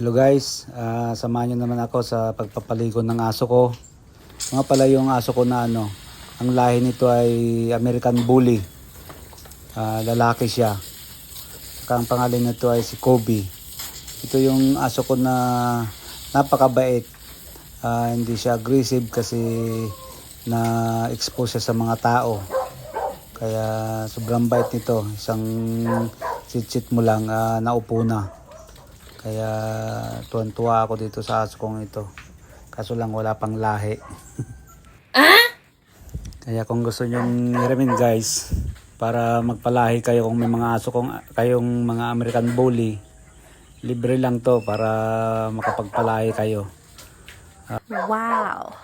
Hello guys, samahan nyo naman ako sa pagpapaligo ng aso ko. Mga pala yung aso ko na ang lahi nito ay American Bully. Lalaki siya. Saka ang pangalan nito ay si Kobe. Ito yung aso ko na napakabait. Hindi siya aggressive kasi na-expose siya sa mga tao. Kaya sobrang bait nito. Isang sit-sit mo lang, naupo na. Kaya tuwan-tuwa ako dito sa aso kong ito. Kaso lang wala pang lahi. Kaya kung gusto nyong hiramin guys, para magpalahi kayo kung may mga aso kayong mga American Bully, libre lang to para makapagpalahi kayo. Wow!